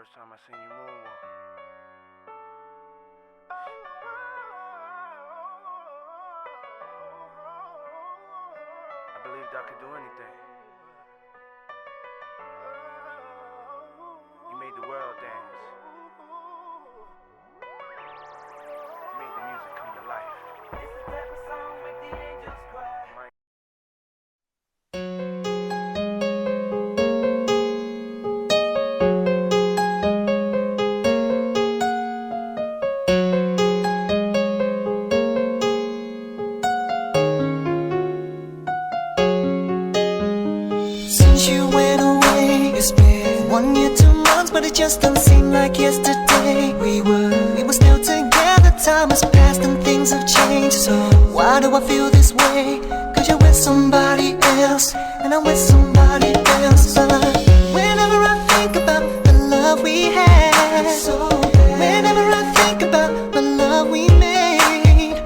first time I seen you moonwalk. I believed I could do anything. You made the world dance. You made the music come to life. It's the type of song make the angels cry. Since you went away, it's been 1 year, 2 months, but it just doesn't seem like yesterday. We were still together, time has passed and things have changed. So why do I feel this way? Cause you're with somebody else, and I'm with somebody else. But whenever I think about the love we had, whenever I think about the love we made,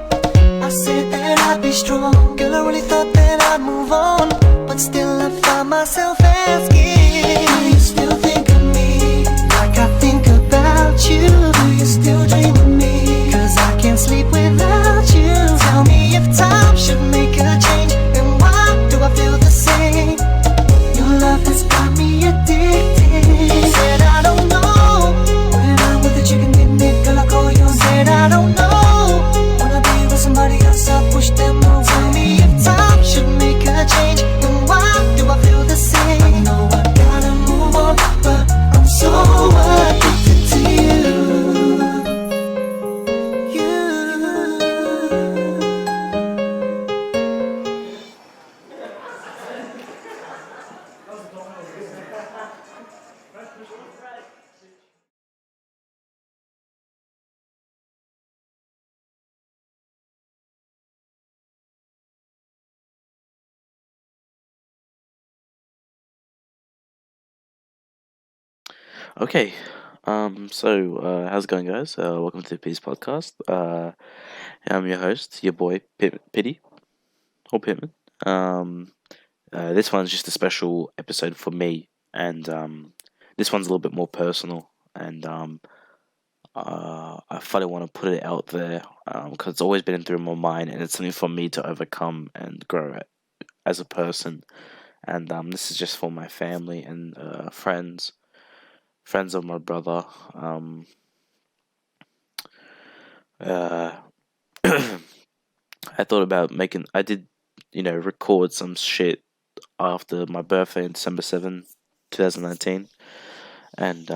I said that I'd be strong. Girl, I really thought that I'd move on, but still I find myself asking, do you still think of me like I think about you? Do you still dream of me? Cause I can't sleep without you. Tell me if time should make a change, and why do I feel the same? Your love has got me addicted. Said I don't know, when I'm with a chicken in it, girl I call you. Said I don't know, wanna be with somebody else, I push them away. Tell me if time should make a change, and why do I feel the same? I know I gotta move on, but I'm so addicted to you. Okay, how's it going, guys? Welcome to the Pitty's podcast. I'm your host, your boy Pitty or Pittman. This one's just a special episode for me, and this one's a little bit more personal, and I finally want to put it out there because it's always been through my mind, and it's something for me to overcome and grow as a person. And this is just for my family and friends of my brother. Uh, I thought about I did, record some shit after my birthday on December 7th, 2019. And,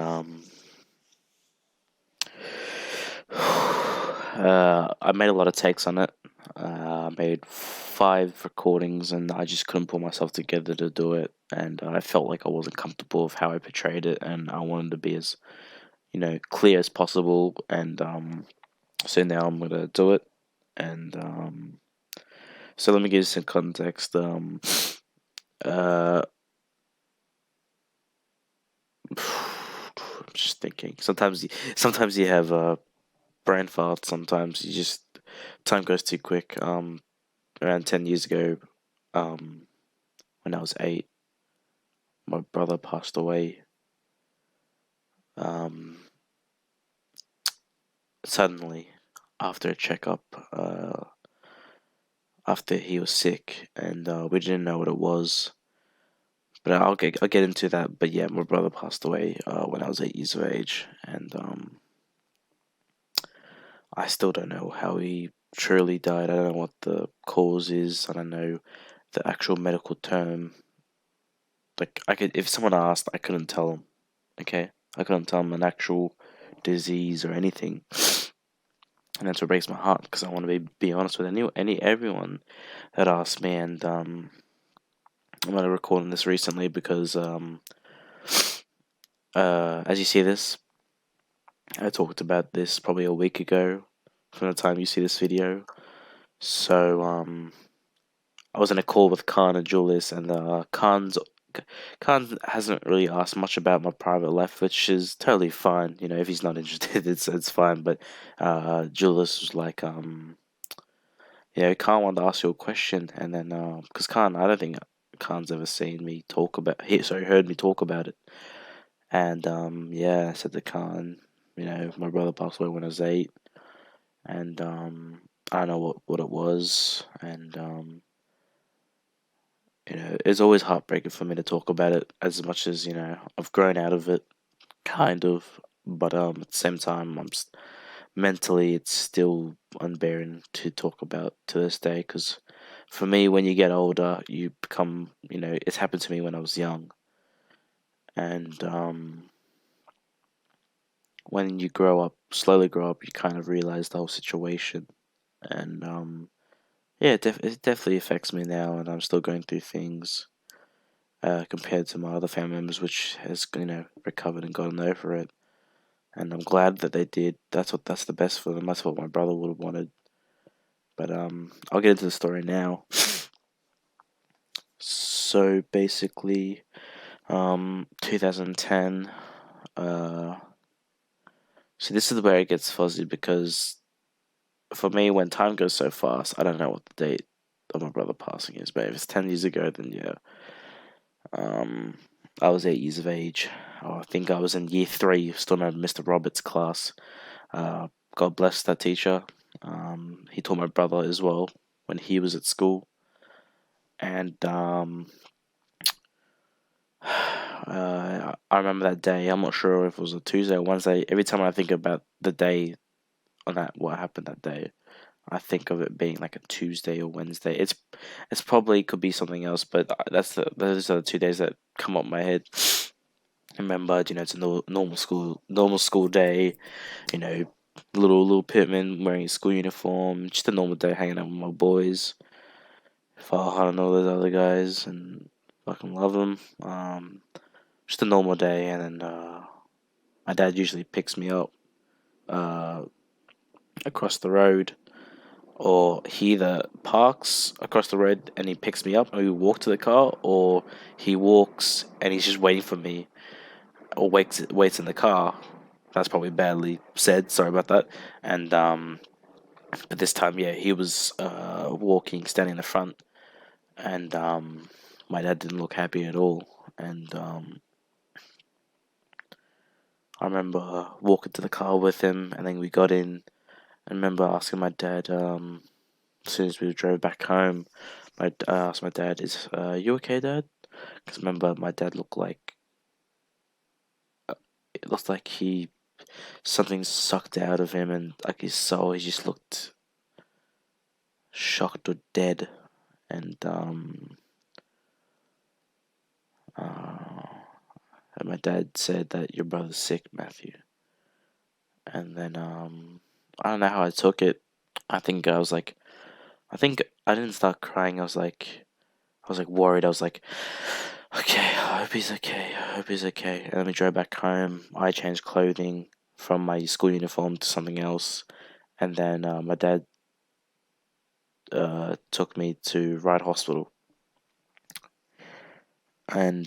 I made a lot of takes on it. I made 5 recordings, and I just couldn't pull myself together to do it. And I felt like I wasn't comfortable with how I portrayed it, and I wanted to be as, clear as possible. And so now I'm gonna do it. And so let me give you some context. I'm just thinking. Sometimes you have brain farts. Sometimes you just time goes too quick. Around 10 years ago, when I was 8, my brother passed away. Suddenly, after a checkup, after he was sick, and we didn't know what it was. But I'll get into that. But yeah, my brother passed away when I was 8 years of age, and I still don't know how he truly died. I don't know what the cause is. I don't know the actual medical term. Like, if someone asked, I couldn't tell them. Okay, I couldn't tell them an actual disease or anything, and that's what breaks my heart, because I want to be honest with everyone that asks me. And I'm gonna record this recently because as you see this, I talked about this probably a week ago from the time you see this video. So I was in a call with Khan and Julius, and Khan hasn't really asked much about my private life, which is totally fine. If he's not interested, it's fine. But Julius was like, Khan wanted to ask you a question, and then because Khan, I don't think Khan's ever seen me talk about heard me talk about it, And yeah, I said to Khan, my brother passed away when I was 8, and I don't know what it was, and it's always heartbreaking for me to talk about it, as much as I've grown out of it, kind of, but at the same time, mentally it's still unbearing to talk about to this day, because for me, when you get older, you become, it's happened to me when I was young, and when you slowly grow up, you kind of realize the whole situation, and yeah, it definitely affects me now, and I'm still going through things compared to my other family members, which has recovered and gotten over it, and I'm glad that they did. That's the best for them. That's what my brother would have wanted. But I'll get into the story now. So basically, 2010. So this is where it gets fuzzy, because for me, when time goes so fast, I don't know what the date of my brother passing is. But if it's 10 years ago, then yeah. I was 8 years of age. I think I was in year 3. Still remember Mr. Roberts' class. God bless that teacher. He taught my brother as well when he was at school, and I remember that day. I'm not sure if it was a Tuesday or Wednesday. Every time I think about the day on what happened that day, I think of it being like a Tuesday or Wednesday. It's probably could be something else, but those are the 2 days that come up in my head. I remember, it's a normal school day. Little Pittman wearing his school uniform, just a normal day hanging out with my boys. Farhan and all those other guys, and fucking love them. Just a normal day, and then my dad usually picks me up uh, across the road, or he either parks across the road and he picks me up, and we walk to the car, or he walks and he's just waiting for me, or waits in the car. That's probably badly said. Sorry about that. And but this time, yeah, he was walking, standing in the front, and my dad didn't look happy at all. And I remember walking to the car with him, and then we got in. I remember asking my dad, as soon as we drove back home, I asked my dad, "Is you okay, Dad?" Because remember, my dad it looked like something sucked out of him, and like his soul, he just looked shocked or dead. And and my dad said that your brother's sick, Matthew. And then I don't know how I took it. I think I didn't start crying. I was like worried. I was like, okay, I hope he's okay. I hope he's okay. And then we drove back home. I changed clothing from my school uniform to something else, and then my dad took me to Ride Hospital, and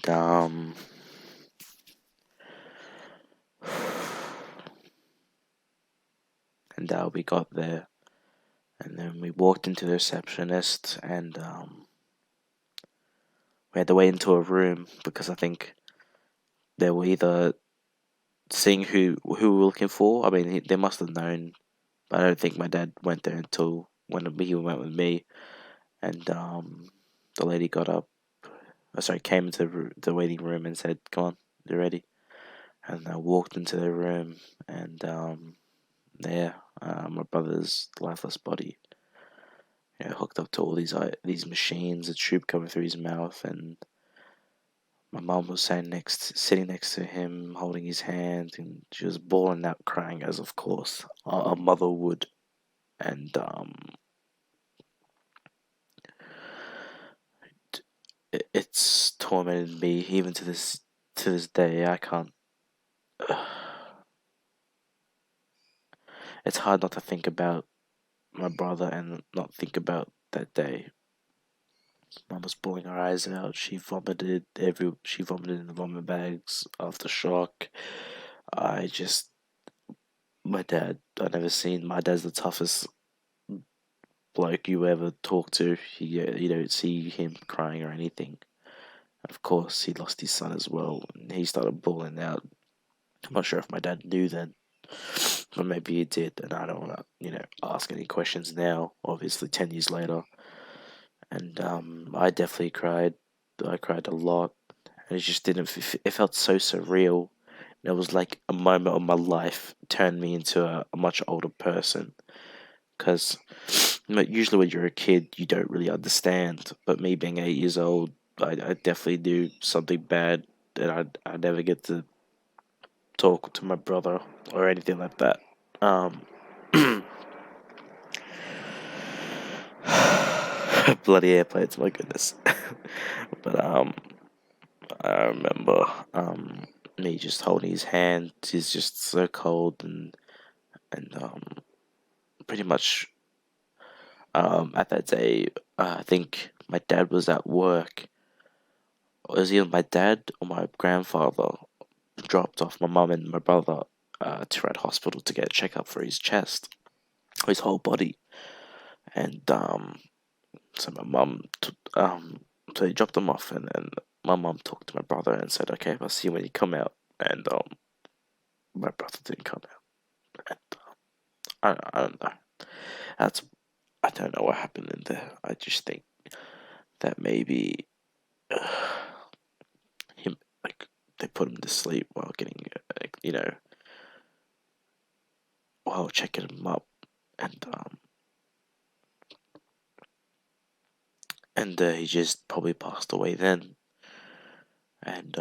we got there, and then we walked into the receptionist, and we had to wait into a room, because I think they were either seeing who we were looking for. I mean, they must have known, but I don't think my dad went there until when he went with me, and the lady got up. Sorry, came into the waiting room and said, "Come on, you're ready." And I walked into the room, and there, my brother's lifeless body, hooked up to all these machines, a tube coming through his mouth, and my mum was sitting next to him, holding his hand, and she was bawling out, crying, as of course a mother would. And it's tormented me even to this day. I can't. It's hard not to think about my brother and not think about that day. Mum was bawling her eyes out. She vomited in the vomit bags after shock. I just my dad. I never seen my dad's the toughest bloke you ever talk to. You don't see him crying or anything. Of course, he lost his son as well. And he started bawling out I'm not sure if my dad knew then, but maybe he did, and I don't want to, ask any questions now. Obviously, 10 years later, and I definitely cried. I cried a lot, and it just didn't. It felt so surreal. And it was like a moment of my life turned me into a much older person. Because usually when you're a kid, you don't really understand. But me being 8 years old, I definitely knew something bad, and I never get to talk to my brother or anything like that. Um, bloody airplanes, my goodness. But I remember me just holding his hand. He's just so cold, and pretty much at that day, I think my dad was at work. It was either my dad or my grandfather dropped off my mum and my brother to Red Hospital to get a checkup for his chest, his whole body, and so my mum, so he dropped them off, and then my mum talked to my brother and said, "Okay, I'll see you when you come out." And my brother didn't come out, and I don't know. That's I don't know what happened in there. I just think that maybe him like they put him to sleep while getting while checking him up, and he just probably passed away then. And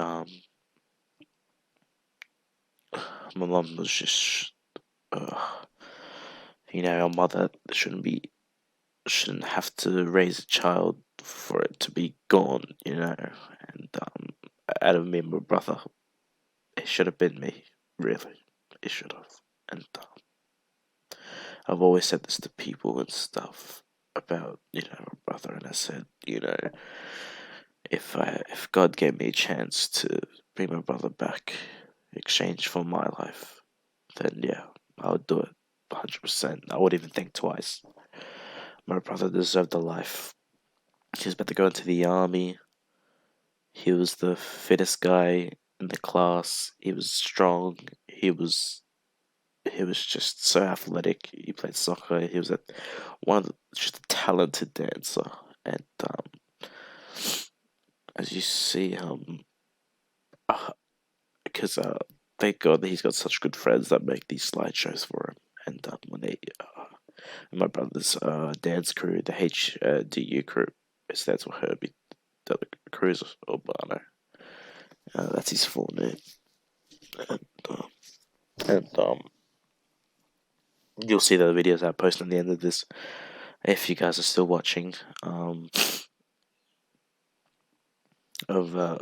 my mum was just a mother shouldn't have to raise a child for it to be gone, and out of me and my brother, it should have been me, really, it should have. And I've always said this to people and stuff about my brother, and I said, if God gave me a chance to bring my brother back, in exchange for my life, then yeah, I would do it, 100%. I wouldn't even think twice. My brother deserved a life. He was about to go into the army. He was the fittest guy in the class. He was strong. He was just so athletic. He played soccer. He was just a talented dancer. And as you see, because thank God that he's got such good friends that make these slideshows for him. And my brother's dance crew, the HDU crew, it stands for Herbie, the other Cruz Urbano. That's his full name. And you'll see the videos I post on the end of this if you guys are still watching. Of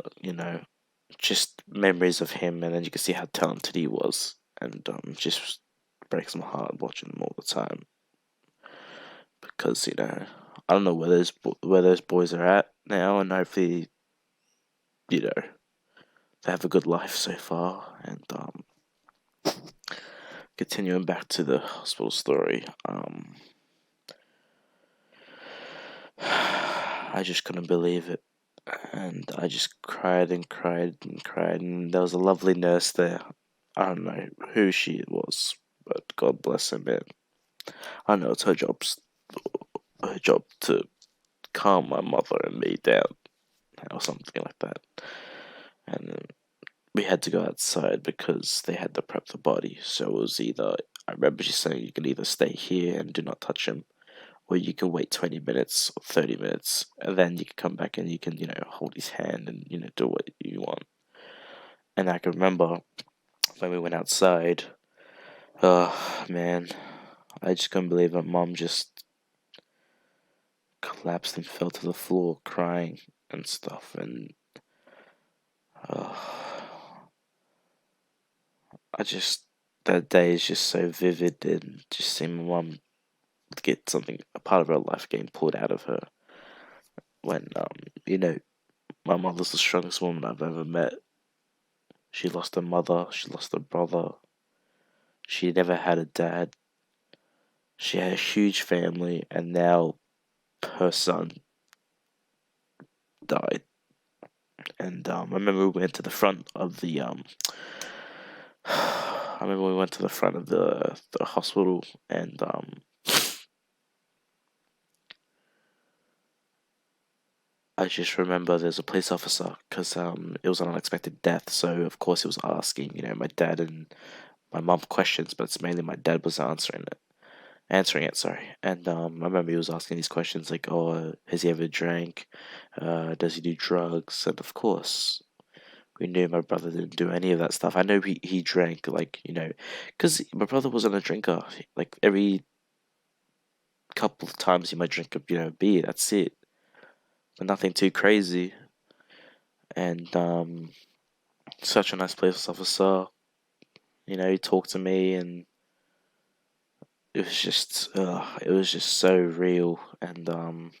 just memories of him, and then you can see how talented he was, and just breaks my heart watching them all the time, because I don't know where those boys are at now, and hopefully they have a good life so far. And continuing back to the hospital story, I just couldn't believe it. And I just cried and cried and cried, and there was a lovely nurse there. I don't know who she was, but God bless her, man. I know it's her job to calm my mother and me down, or something like that. And we had to go outside because they had to prep the body. So it was either, I remember she saying, you can either stay here and do not touch him, or you can wait 20 minutes or 30 minutes, and then you can come back and you can, hold his hand and, do what you want. And I can remember when we went outside, oh, man, I just couldn't believe my mom just collapsed and fell to the floor crying and stuff. And that day is just so vivid, and just seeing my mom get a part of her life getting pulled out of her, when my mother's the strongest woman I've ever met. She lost her mother, she lost her brother, she never had a dad, she had a huge family, and now her son died. And I remember we went to the front of the I remember we went to the front of the hospital, and I just remember there's a police officer, because it was an unexpected death, so of course he was asking, my dad and my mum questions, but it's mainly my dad was answering it, sorry. And I remember he was asking these questions like, oh, has he ever drank? Does he do drugs? And of course, we knew my brother didn't do any of that stuff. I know he drank, like, because my brother wasn't a drinker. Like, every couple of times he might drink a, beer, that's it. But nothing too crazy. And such a nice police officer. He talked to me, and it was just so real. And um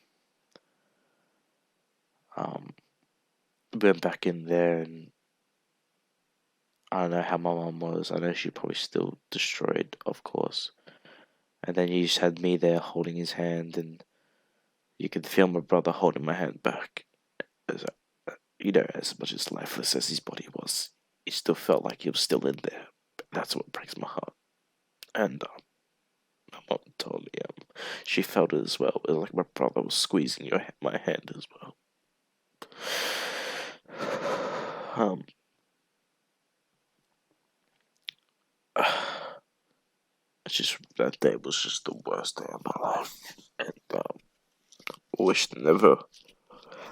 went back in there, and I don't know how my mum was. I know she probably still destroyed, of course. And then you just had me there holding his hand, and you could feel my brother holding my hand back. As as much as lifeless as his body was, he still felt like he was still in there. That's what breaks my heart. And my mom told me she felt it as well. It was like my brother was squeezing my hand as well. It's just that day was just the worst day of my life, and wished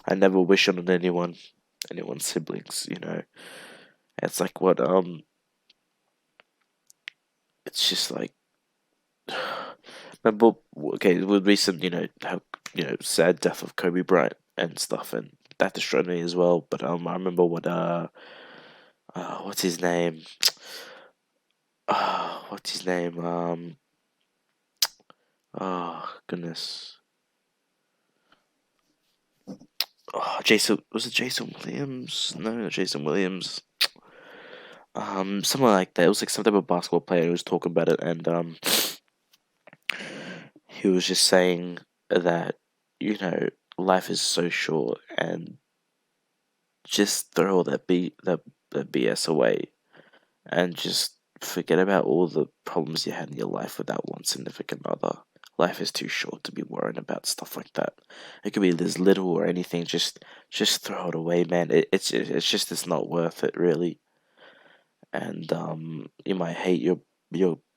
I never wish on anyone's siblings. It's like what it's just like remember, okay, with recent, how sad death of Kobe Bryant and stuff, and that destroyed me as well. But I remember what what's his name? What's his name? Oh goodness. Oh, was it Jason Williams? No, not Jason Williams. Something like that. It was like some type of basketball player who was talking about it, and he was just saying that life is so short, and just throw all that BS away, and just forget about all the problems you had in your life with that one significant other. Life is too short to be worrying about stuff like that. It could be as little or anything. Just throw it away, man. It's not worth it, really. And you might hate your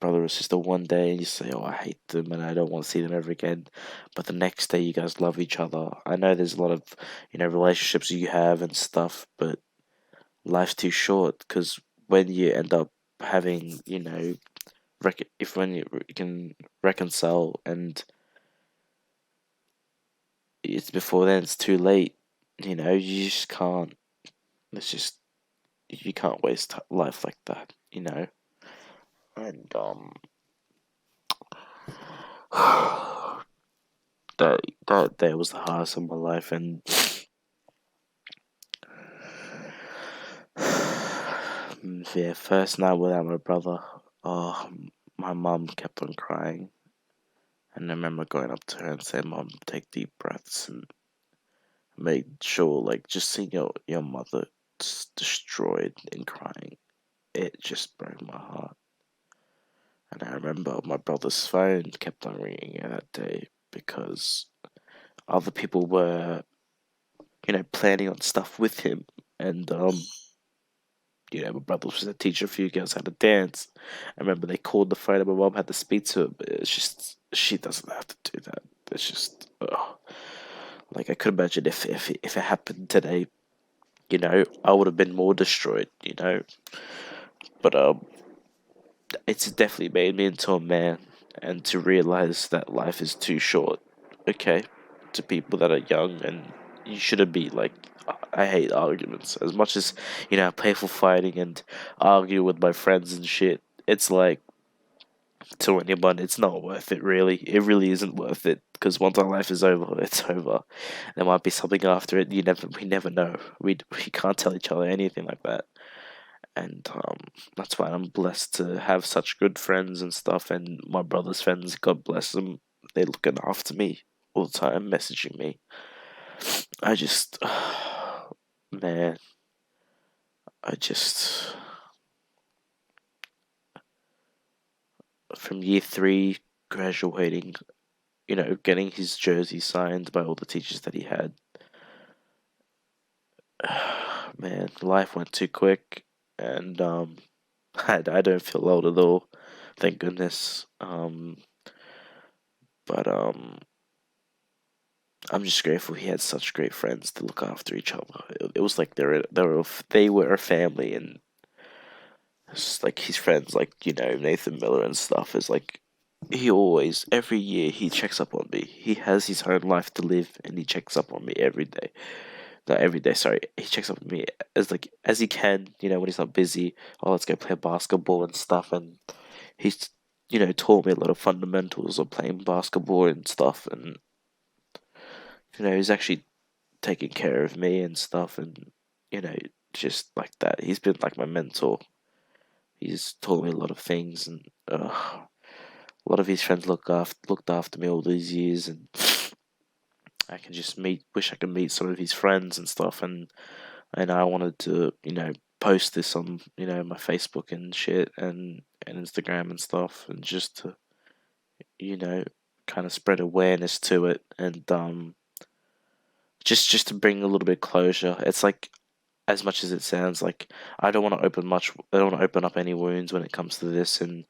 brother or sister one day, and you say, "Oh, I hate them, and I don't want to see them ever again." But the next day, you guys love each other. I know there's a lot of relationships you have and stuff, but life's too short, because when you end up having if when you can reconcile, and it's before then, it's too late. You just can't. It's just you can't waste life like that. And that day was the hardest of my life, and yeah, first night without my brother. Oh, my mum kept on crying, and I remember going up to her and saying, "Mom, take deep breaths," and made sure, like, just seeing your mother destroyed and crying, it just broke my heart. And I remember my brother's phone kept on ringing that day, because other people were, planning on stuff with him. And, my brother was a teacher, a few girls had to dance. I remember they called the phone and my mom had to speak to him, but it's just, she doesn't have to do that. It's just, like, I could imagine if it happened today, I would have been more destroyed, But, it's definitely made me into a man, and to realize that life is too short. Okay, to people that are young, and you shouldn't be like. I hate arguments as much as I pay for fighting and argue with my friends and shit. It's like, to anyone, it's not worth it. Really, it really isn't worth it, because once our life is over, it's over. There might be something after it. We never know. We can't tell each other anything like that. And that's why I'm blessed to have such good friends and stuff. And my brother's friends, God bless them, they're looking after me all the time, messaging me. I just, man, I just, from year 3, graduating, getting his jersey signed by all the teachers that he had. Man, life went too quick, and I don't feel old at all, thank goodness. But I'm just grateful he had such great friends to look after each other. It was like they were a family, and it's like his friends, like Nathan Miller and stuff, is like he always every year he checks up on me. He has his own life to live, and he checks up on me every day. Not every day, sorry. He checks up on me as he can, when he's not busy. Oh, let's go play basketball and stuff, and he's taught me a lot of fundamentals of playing basketball and stuff, and he's actually taking care of me and stuff, and just like that. He's been like my mentor. He's taught me a lot of things, and a lot of his friends looked after me all these years, and I can just wish I could meet some of his friends and stuff, and I wanted to post this on my Facebook and shit, and Instagram and stuff, and just to you know kind of spread awareness to it, and just to bring a little bit closure. It's like, as much as it sounds like, I don't want to open up any wounds when it comes to this, and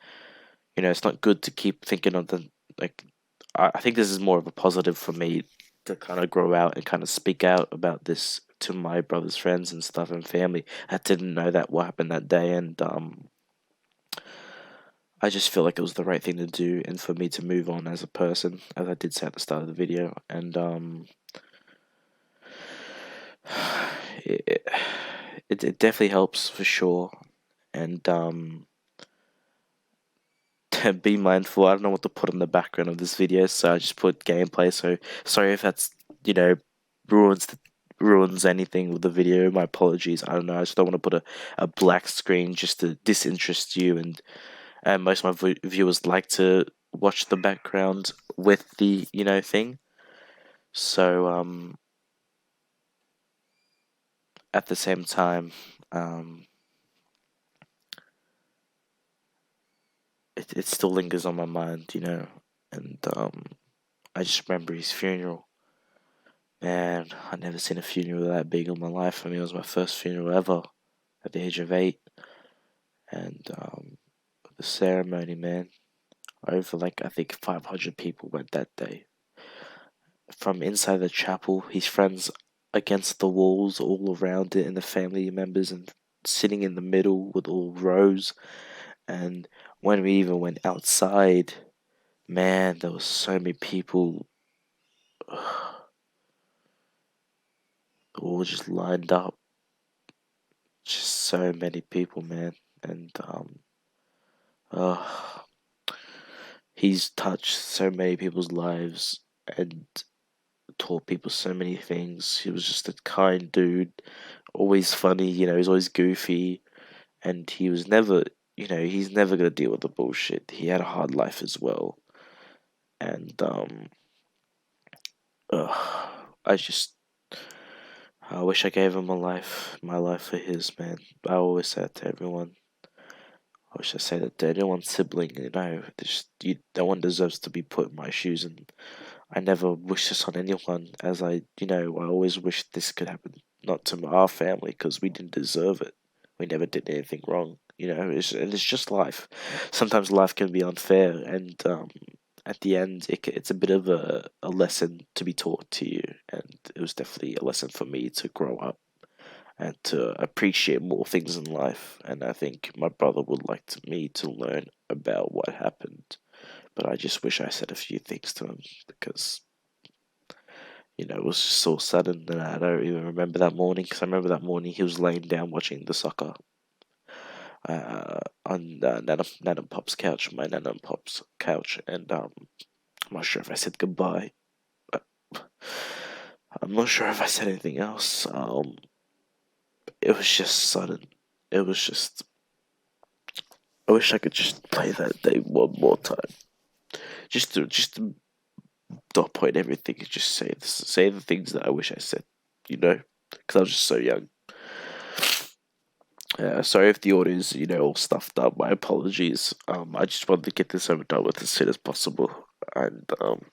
it's not good to keep thinking of the like. I think this is more of a positive for me to kind of grow out and kind of speak out about this to my brother's friends and stuff and family. I didn't know that what happened that day, and I just feel like it was the right thing to do, and for me to move on as a person, as I did say at the start of the video, and it, it definitely helps for sure, and be mindful. I don't know what to put in the background of this video, so I just put gameplay. So sorry if that's ruins ruins anything with the video. My apologies. I don't know. I just don't want to put a black screen just to disinterest you, and most of my viewers like to watch the background with the thing. So at the same time, it still lingers on my mind, and I just remember his funeral. Man, I never seen a funeral that big in my life. I mean, it was my first funeral ever at the age of 8, and the ceremony, man, over like I think 500 people went that day. From inside the chapel, his friends against the walls, all around it, and the family members, and sitting in the middle with all rows. And when we even went outside, man, there was so many people, all just lined up. Just so many people, man, and he's touched so many people's lives and taught people so many things. He was just a kind dude, always funny. He's always goofy, and he was never, he's never gonna deal with the bullshit. He had a hard life as well, and I wish I gave him my life for his, man. I always say that to everyone. I wish I say that to anyone's sibling, no one deserves to be put in my shoes, and I never wish this on anyone, as I always wish this could happen, not to our family, because we didn't deserve it. We never did anything wrong, it's just life. Sometimes life can be unfair, and at the end, it's a bit of a lesson to be taught to you, and it was definitely a lesson for me to grow up and to appreciate more things in life. And I think my brother would like me to learn about what happened, but I just wish I said a few things to him, because it was just so sudden that I don't even remember that morning. Because I remember that morning he was laying down watching the soccer on Nana and Pop's couch, my Nana and Pop's couch, and I'm not sure if I said goodbye. I'm not sure if I said anything else. It was just sudden. It was just. I wish I could just play that day one more time, just to dot point everything and just say the things that I wish I said, because I was just so young. Sorry if the audio is, all stuffed up. My apologies. I just wanted to get this over done with as soon as possible, and and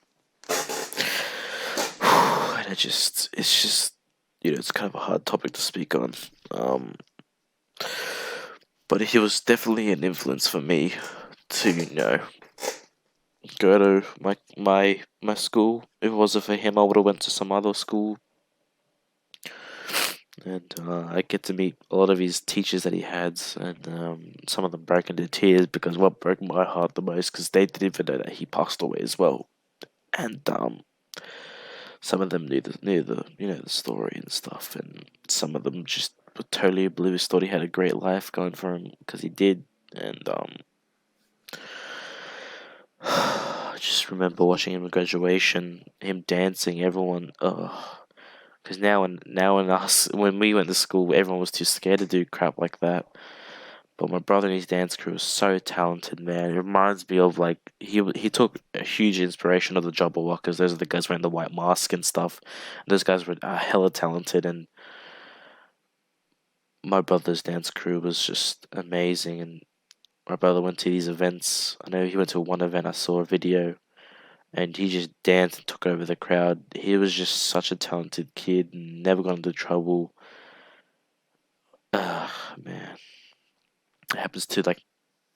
it's just, it's kind of a hard topic to speak on. But he was definitely an influence for me to, go to my school. If it wasn't for him, I would have went to some other school. And I get to meet a lot of his teachers that he had, and some of them broke into tears because what broke my heart the most, because they didn't even know that he passed away as well, and some of them knew the story and stuff, and some of them just were totally oblivious, thought he had a great life going for him because he did, and I just remember watching him at graduation, him dancing, everyone. Because when we went to school, everyone was too scared to do crap like that. But my brother and his dance crew was so talented, man. It reminds me of like he took a huge inspiration of the Jabberwockers. Those are the guys wearing the white mask and stuff. Those guys were hella talented, and my brother's dance crew was just amazing. And my brother went to these events. I know he went to one event. I saw a video, and he just danced and took over the crowd. He was just such a talented kid and never got into trouble. Man, it happens to like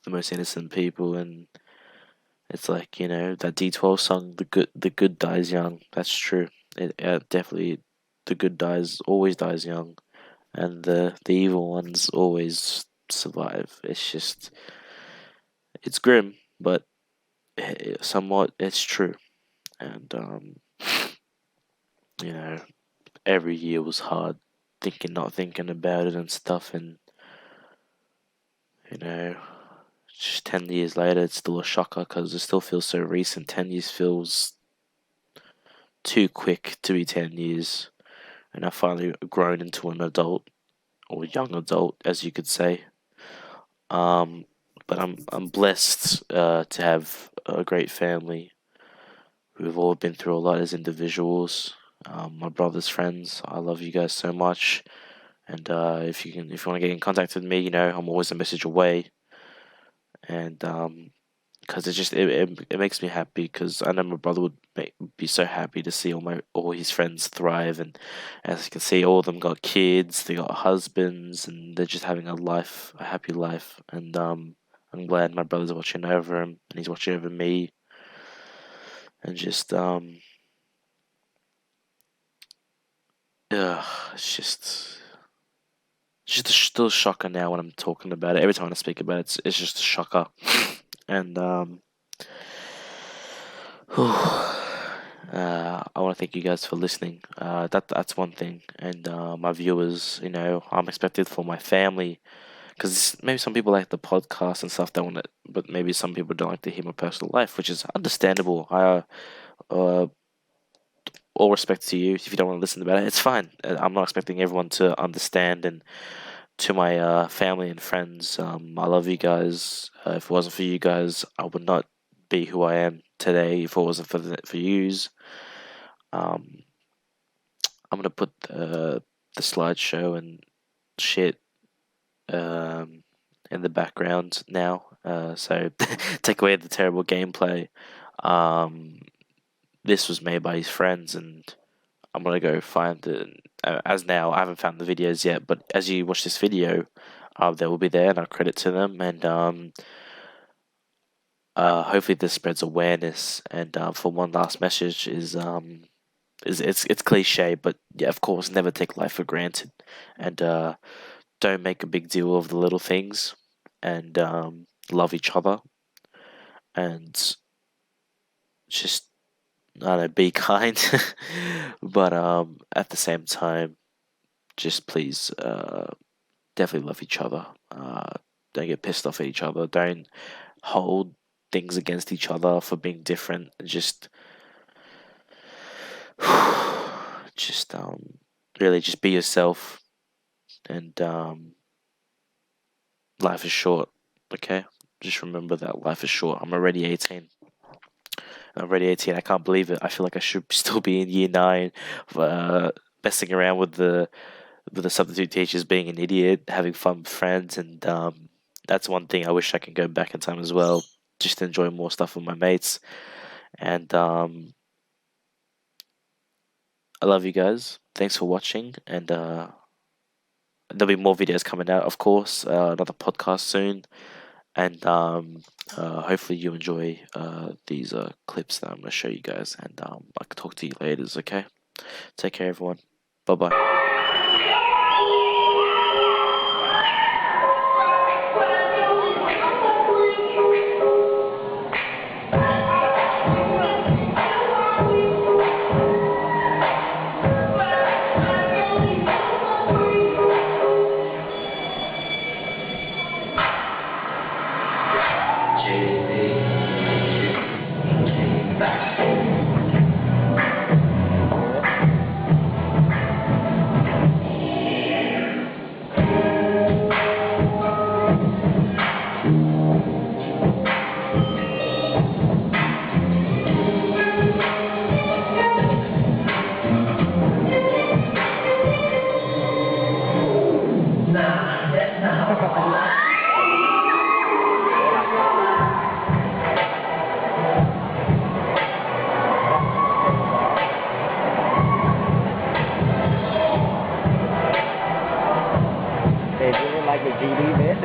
the most innocent people, and it's like that D12 song, the good dies young. That's true. It definitely, the good always dies young, and the evil ones always survive. It's grim, but somewhat it's true. And every year was hard, not thinking about it and stuff, and just 10 years later, it's still a shocker because it still feels so recent. 10 years feels too quick to be 10 years, and I finally grown into an adult, or young adult, as you could say. But I'm blessed to have a great family. We've all been through a lot as individuals. My brother's friends, I love you guys so much. And if you want to get in contact with me, I'm always a message away. And because it makes me happy, because I know my brother would be so happy to see all his friends thrive, and as you can see, all of them got kids, they got husbands, and they're just having a happy life. And I'm glad my brother's watching over him, and he's watching over me, and just it's just still a shocker now when I'm talking about it. Every time I speak about it, it's just a shocker. And I want to thank you guys for listening. That's one thing. And my viewers, I'm expected for my family, because maybe some people like the podcast and stuff, don't want it, but maybe some people don't like to hear my personal life, which is understandable. All respect to you. If you don't want to listen about it, it's fine. I'm not expecting everyone to understand. And to my family and friends, I love you guys. If it wasn't for you guys, I would not be who I am today. If it wasn't for yous, I'm gonna put the slideshow and shit in the background now. So take away the terrible gameplay. This was made by his friends, and I'm gonna go find it. As now, I haven't found the videos yet, but as you watch this video, they will be there, and I'll credit to them. And hopefully, this spreads awareness. And for one last message is it's cliche, but yeah, of course, never take life for granted, and don't make a big deal of the little things, and love each other, and just, I don't know, be kind, but at the same time, just please definitely love each other. Don't get pissed off at each other. Don't hold things against each other for being different. Just really just be yourself, and life is short. Okay, just remember that life is short. I'm already 18. I can't believe it. I feel like I should still be in year 9, messing around with the with the substitute teachers being an idiot, having fun with friends, and that's one thing I wish I can go back in time as well, just to enjoy more stuff with my mates. And I love you guys. Thanks for watching, and there'll be more videos coming out, of course. Another podcast soon, and hopefully you enjoy these clips that I'm gonna show you guys, and I can talk to you later. Okay, take care, everyone. Bye bye. Hey, do you like the GD bit?